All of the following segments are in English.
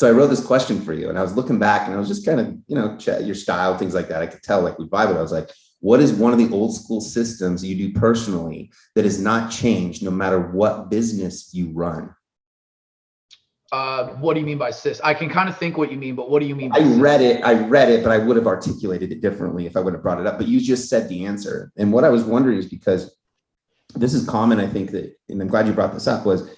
So I wrote this question for you, and I was looking back, and I was just kind of, chat your style, things like that. I could tell like we vibe it. I was like, what is one of the old school systems you do personally that has not changed no matter what business you run? What do you mean by system? I can kind of think what you mean, but what do you mean by I read it, but I would have articulated it differently if I would have brought it up. But you just said the answer. And what I was wondering is, because this is common, I think that, and I'm glad you brought this up, was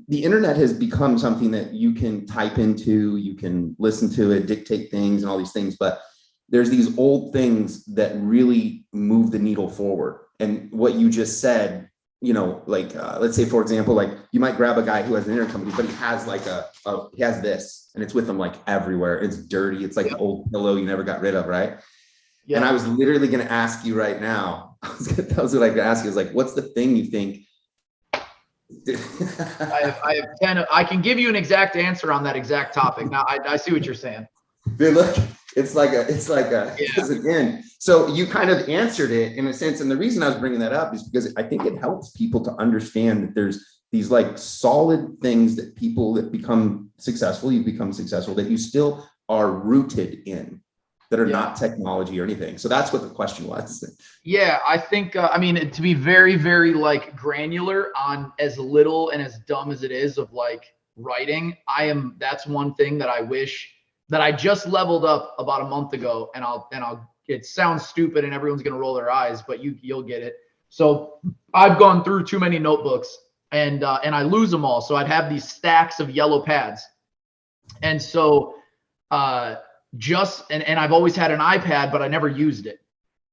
the internet has become something that you can type into, you can listen to it, dictate things and all these things, but there's these old things that really move the needle forward. And what you just said, let's say, for example, like you might grab a guy who has an internet company, but he has like he has this, and it's with him like everywhere. It's dirty. It's like an old pillow you never got rid of, right? Yeah. And I was literally going to ask you right now, that was what I could ask you, is like, what's the thing you think? I have 10. I can give you an exact answer on that exact topic. Now I see what you're saying. Dude, look, it's like because again, so you kind of answered it in a sense. And the reason I was bringing that up is because I think it helps people to understand that there's these like solid things that people that become successful, you become successful, that you still are rooted in, that are not technology or anything. So that's what the question was. Yeah, I think, I mean, to be very, very like granular on as little and as dumb as it is of like writing, that's one thing that I wish that I just leveled up about a month ago, and it sounds stupid and everyone's going to roll their eyes, but you'll get it. So I've gone through too many notebooks and I lose them all. So I'd have these stacks of yellow pads. And so, and I've always had an iPad, but I never used it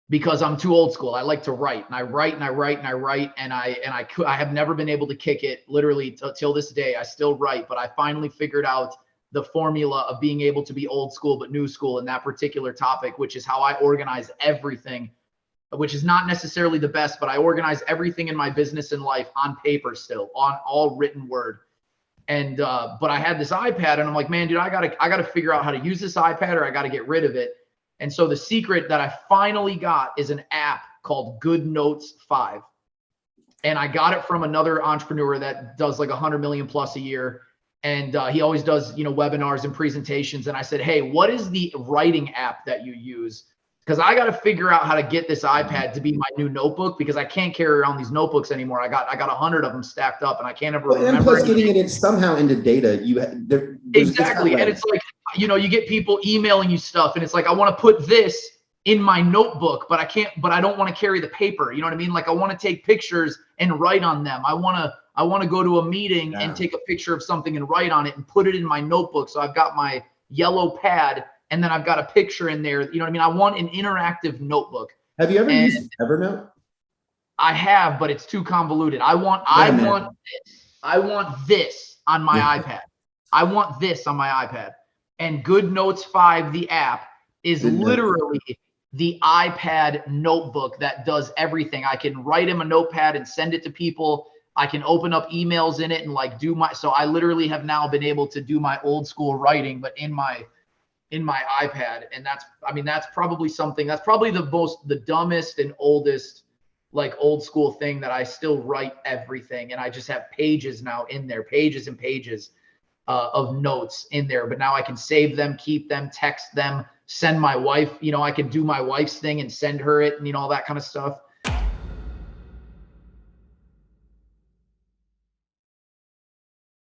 because I'm too old school. I like to write, and I write and I write and I write, and I have never been able to kick it literally till this day. I still write, but I finally figured out the formula of being able to be old school but new school in that particular topic, which is how I organize everything, which is not necessarily the best, but I organize everything in my business and life on paper still, on all written word. And but I had this iPad, and I'm like, man, dude, I gotta figure out how to use this iPad, or I gotta get rid of it. And so the secret that I finally got is an app called Good Notes 5. And I got it from another entrepreneur that does like 100 million plus a year. And he always does, webinars and presentations. And I said, hey, what is the writing app that you use? Because I got to figure out how to get this iPad to be my new notebook, because I can't carry around these notebooks anymore. I got 100 of them stacked up, and I can't ever remember. And plus, getting it somehow into data, exactly. And it's like, you get people emailing you stuff, and it's like, I want to put this in my notebook, but I don't want to carry the paper. You know what I mean? Like, I want to take pictures and write on them. I want to go to a meeting and take a picture of something and write on it and put it in my notebook. So I've got my yellow pad, and then I've got a picture in there. You know what I mean? I want an interactive notebook. Have you ever used Evernote? I have, but it's too convoluted. I want this on my iPad. I want this on my iPad. And Good Notes 5, the app, is literally the iPad notebook that does everything. I can write in a notepad and send it to people. I can open up emails in it and like so I literally have now been able to do my old school writing, but in my iPad. And that's probably the dumbest and oldest, like old school thing, that I still write everything. And I just have pages now in there, pages and pages of notes in there, but now I can save them, keep them, text them, send my wife, I can do my wife's thing and send her it, and all that kind of stuff.